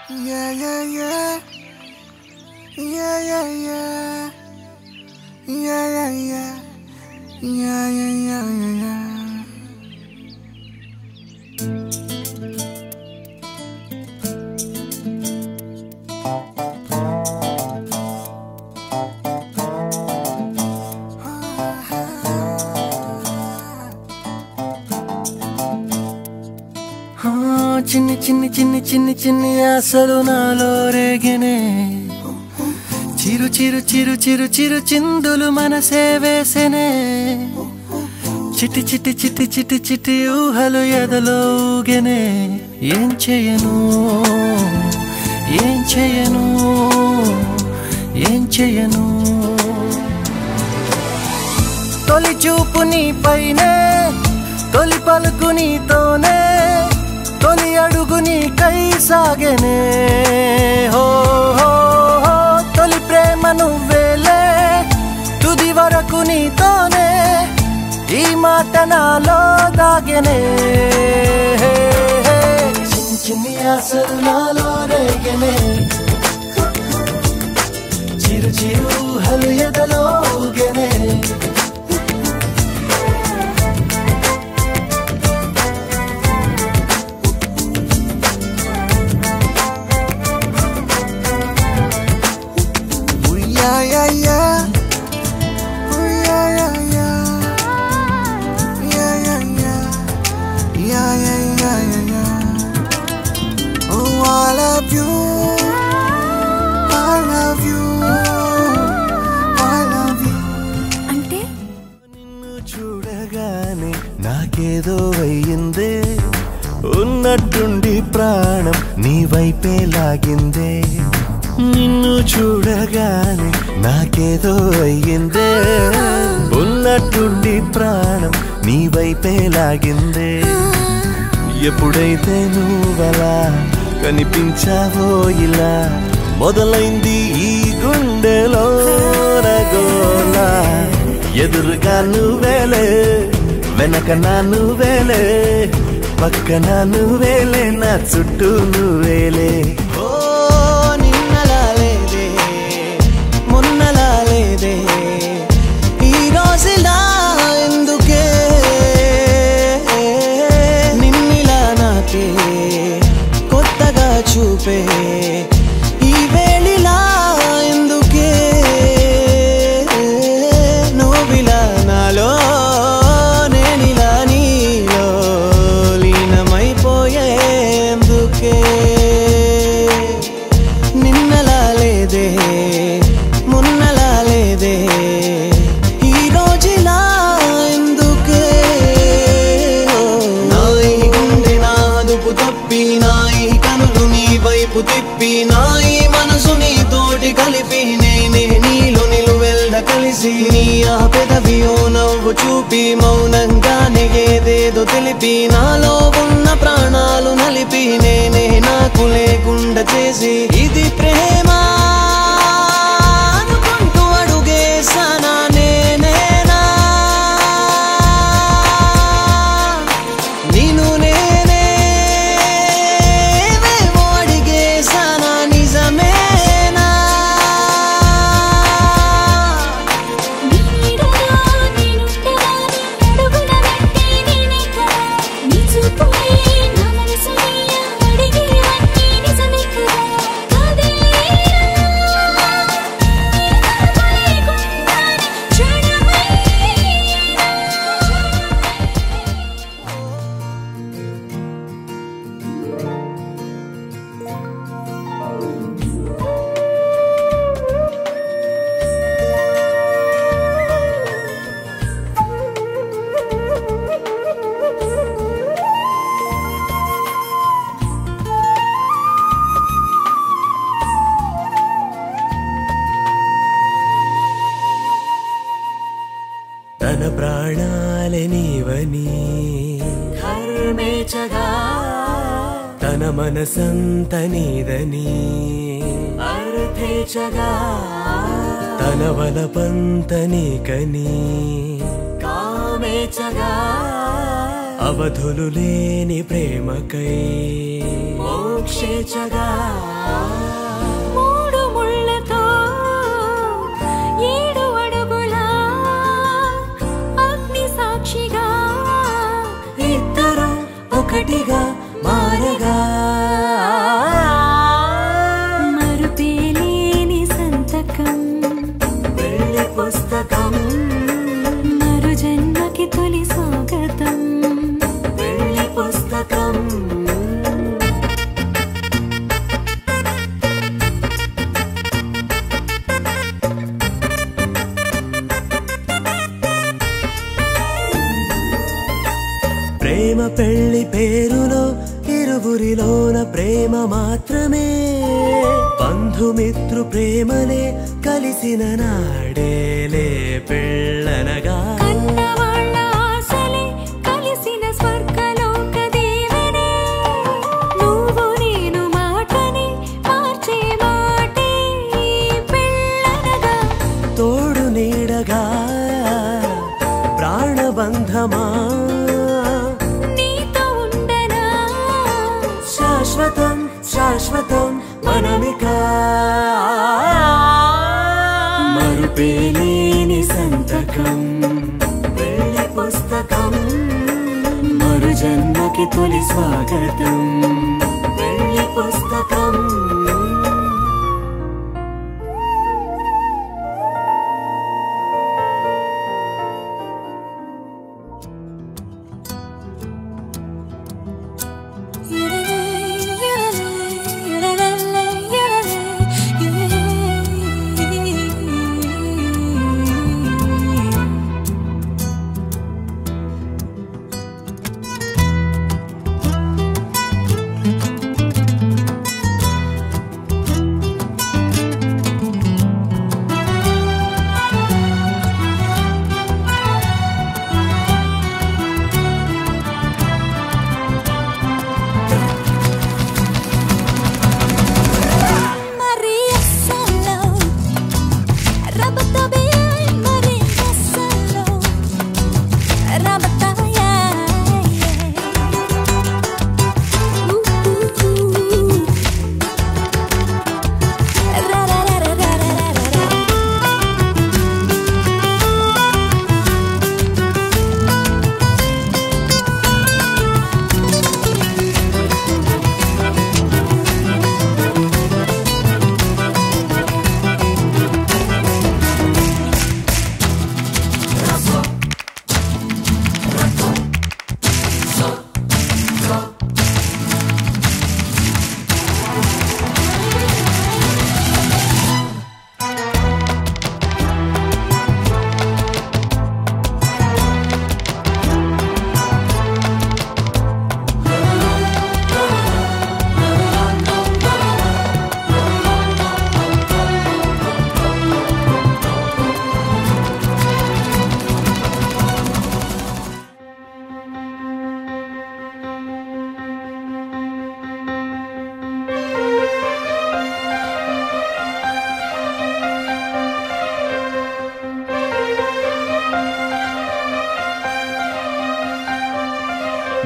Yeah, yeah, yeah. Yeah, yeah, yeah. Yeah, yeah, yeah. Yeah, yeah, yeah, yeah, yeah. చిన్ని చిన్ని చిన్ని చిన్ని చిన్ని ఆశలు నాలో రేగినే చిరు చిరు చిరు చిరు చిరు చిందులు మనసే వేసెనే చిట్టి చిట్టి చిట్టి చిట్టి చిట్టి ఊహలు ఎదలో ఊగెనే ఏం చేయను ఏం చేయను ఏం చేయను తొలి చూపు నీ పైనే తొలి పలుకు నీతోనే తొలి అడుగు నీకై సాగెనే హో హో హో తొలి ప్రేమ నువ్వేలే తుది వరకు నీతోనే ఈ మాట నాలో దాగెనే చిన్ని చిన్ని ఆశలు నాలో రేగెనే చిరు చిరు ఊహలు ఎదలో ఊగెనే Yeah, yeah, yeah. Oh, yeah, yeah, yeah. Yeah, yeah, yeah. Yeah, yeah, yeah, yeah, yeah. Oh, I love you. I love you. I love you. Ante? నిన్ను చూడగానే నాకేదో అయ్యిందే ఉన్నట్టుండి ప్రాణం నీ వైపే లాగిందే నిన్ను చూడగానే నాకేదో అయ్యిందే ఉన్నట్టుండి ప్రాణం నీ వైపే లాగిందే ఎప్పుడైతే నువ్వలా కనిపించావో ఇలా మొదలైంది ఈ గుండెలో రగోలా ఎదురుగా నువ్వేలే వెనక నా నువ్వేలే పక్కన నువ్వేలే నా చుట్టూ నువ్వేలే ఈ రోజులా ఎందుకే నిన్నిలా నాకే కొత్తగా చూపే ఈ వేళిలా ఎందుకే నువ్విలా నాలో నేనిలా నీలో లీనమైపోయేందుకే నిన్నలా లేదే మొన్నలా లేదే ఈ రోజులా ఎందుకే నా ఈ గుండె నా అదుపు తప్పి నా ఈ కనులు నీ వైపు తిప్పి నా ఈ మనసు నీ తోటి కలిపి నేనే నీలో నిలువెల్లా కలిసి నీ ఆ పెదవియో నవ్వు చూపి మౌనంగానే ఏదేదో తెలిపి నాలో ఉన్న ప్రాణాలు నలిపి నేనే నాకు లేకుండా చేసి ఇది ప్రేమ తన ప్రాణాలే నీవని నడుమేచగా తన మనసంత నీదని అర్థేచగా తన వలపంత నీకని కామేచగా అవధులు లేని ప్రేమకై మోక్షేచగా మూడు ముళ్ళతో 7 అడుగుల అగ్ని సాక్షిగా ఇద్దరు ఒకటిగా మారగా మరుపేలేని సంతకం వెళ్ళి పుస్తకం మరు జన్మకి తొలి స్వాగతం వెళ్ళి పుస్తకం ప్రేమ పెళ్లి పేరులో ఇరువురిలోన ప్రేమ మాత్రమే బంధుమిత్రు ప్రేమలే కలిసిన నాడేలే పెళ్ళనగా కన్నవాళ్ళ ఆశలే కలిసిన స్వర్గలోక దీవెనే నువ్వు నేను మాటని మార్చే మాటే పెళ్ళనగా తోడు నీడగా ప్రాణబంధమా నీతో ఉండనా శాశ్వతం శాశ్వతం మనమిక మరుపేలేని సంతకం వెళ్ళి పుస్తకం మరు జన్మకి తొలి స్వాగతం వెళ్ళి పుస్తకం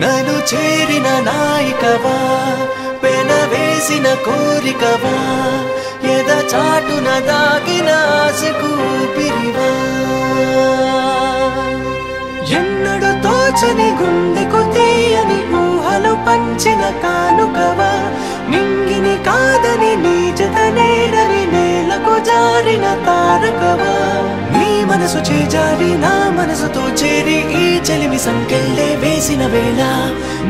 నన్ను చేరిన నాయికవా పెనవేసిన కోరికవా ఎద చాటున దాగిన ఆశకు పిరివా ఎన్నడు తోచని గుండెకు తీయని ఊహలు పంచిన కానుకవా నింగిని కాదని నీ జత నేరని నేలకు జారిన తారకవా నీ మనసు చేజారి నా మనసుతో చేరి ఈ చెలిమి సంకెళ్ళే వేసిన వేళ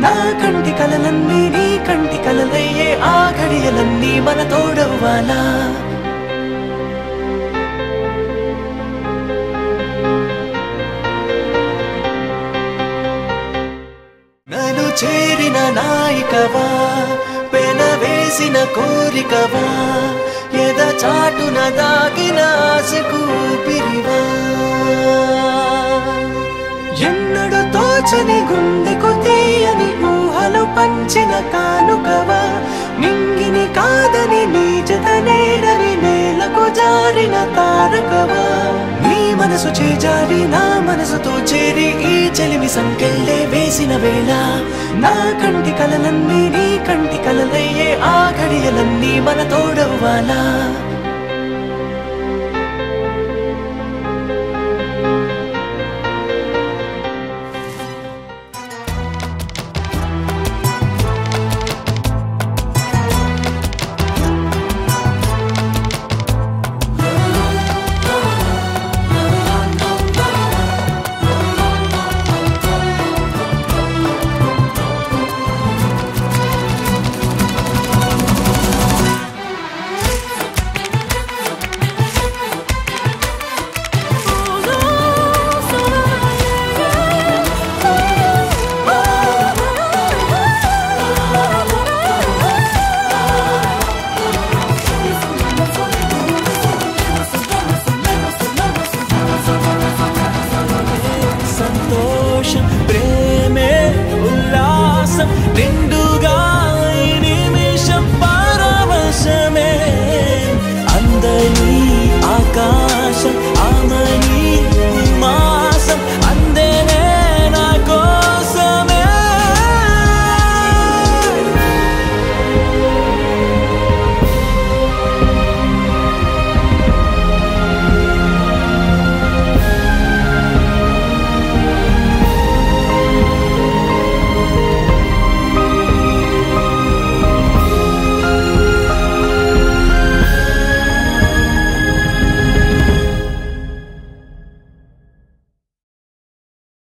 నా కంటి కలలన్నీ నీ కంటి కలలయ్యే ఆ ఘడియలన్నీ మన తోడవ్వాలా నన్ను చేరిన నాయికవా పెనవేసిన కోరికవా ఎద చాటున దాగిన ఆశకు పిరివా ఎన్నడు దాచని గుండెకు తీయని ఊహలు పంచిన కానుకవా నింగిని కాదని నీ జత నేడని నేలకు జారిన తారకవా నీ మనసు చేజారి నా మనసుతో చేరి ఈ చెలిమి సంకెళ్ళే వేసిన వేళ నా కంటి కలలన్నీ నీ కంటి కలలయ్యే ఆ ఘడియలన్నీ మన తోడవ్వాలా ప్రేమే ఉల్లాసం నిండు